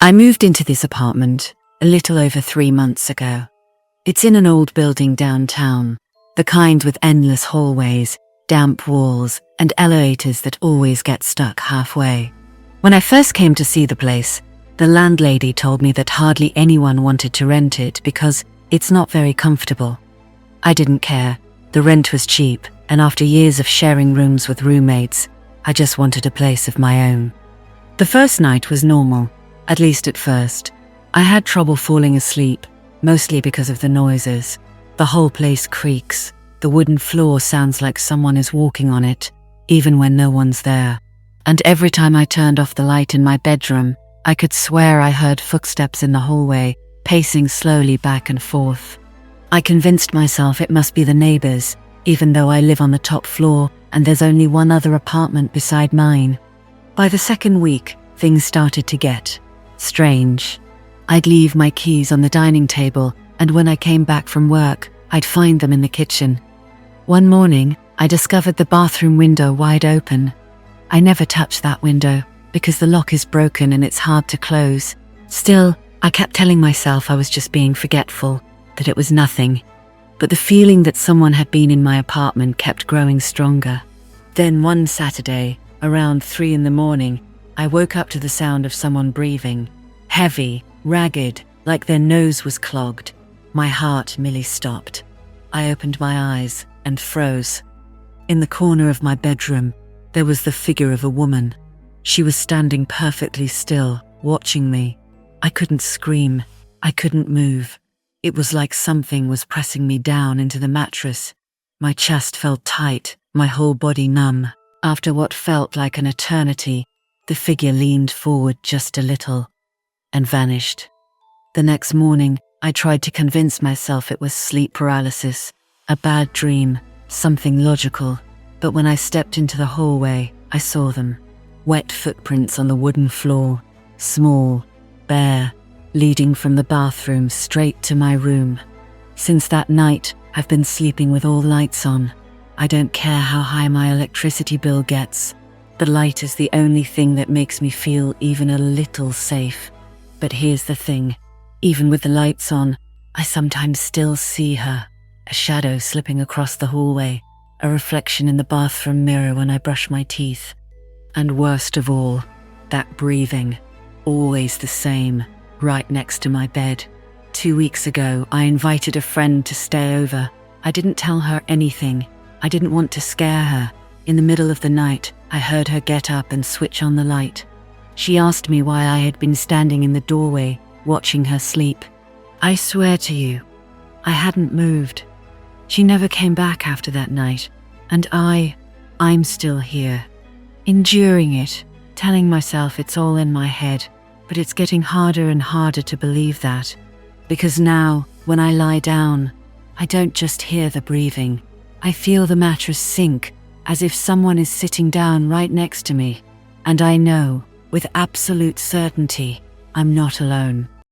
I moved into this apartment a little over 3 months ago. It's in an old building downtown, the kind with endless hallways, damp walls, and elevators that always get stuck halfway. When I first came to see the place, the landlady told me that hardly anyone wanted to rent it because it's not very comfortable. I didn't care. The rent was cheap, and after years of sharing rooms with roommates, I just wanted a place of my own. The first night was normal, at least at first. I had trouble falling asleep, mostly because of the noises. The whole place creaks. The wooden floor sounds like someone is walking on it, even when no one's there. And every time I turned off the light in my bedroom, I could swear I heard footsteps in the hallway, pacing slowly back and forth. I convinced myself it must be the neighbors, even though I live on the top floor and there's only one other apartment beside mine. By the second week, things started to get strange. I'd leave my keys on the dining table, and when I came back from work, I'd find them in the kitchen. One morning, I discovered the bathroom window wide open. I never touch that window because the lock is broken and it's hard to close. Still, I kept telling myself I was just being forgetful, that it was nothing. But the feeling that someone had been in my apartment kept growing stronger. Then one Saturday, around 3 a.m, I woke up to the sound of someone breathing. Heavy, ragged, like their nose was clogged. My heart merely stopped. I opened my eyes and froze. In the corner of my bedroom, there was the figure of a woman. She was standing perfectly still, watching me. I couldn't scream. I couldn't move. It was like something was pressing me down into the mattress. My chest felt tight, my whole body numb. After what felt like an eternity, the figure leaned forward just a little and vanished. The next morning, I tried to convince myself it was sleep paralysis, a bad dream, something logical. But when I stepped into the hallway, I saw them. Wet footprints on the wooden floor, small, bare, leading from the bathroom straight to my room. Since that night, I've been sleeping with all lights on. I don't care how high my electricity bill gets. The light is the only thing that makes me feel even a little safe. But here's the thing. Even with the lights on, I sometimes still see her. A shadow slipping across the hallway. A reflection in the bathroom mirror when I brush my teeth. And worst of all, that breathing. Always the same, right next to my bed. 2 weeks ago, I invited a friend to stay over. I didn't tell her anything. I didn't want to scare her. In the middle of the night, I heard her get up and switch on the light. She asked me why I had been standing in the doorway, watching her sleep. I swear to you, I hadn't moved. She never came back after that night, and I'm still here, enduring it, telling myself it's all in my head, but it's getting harder and harder to believe that. Because now, when I lie down, I don't just hear the breathing. I feel the mattress sink, as if someone is sitting down right next to me. And I know, with absolute certainty, I'm not alone.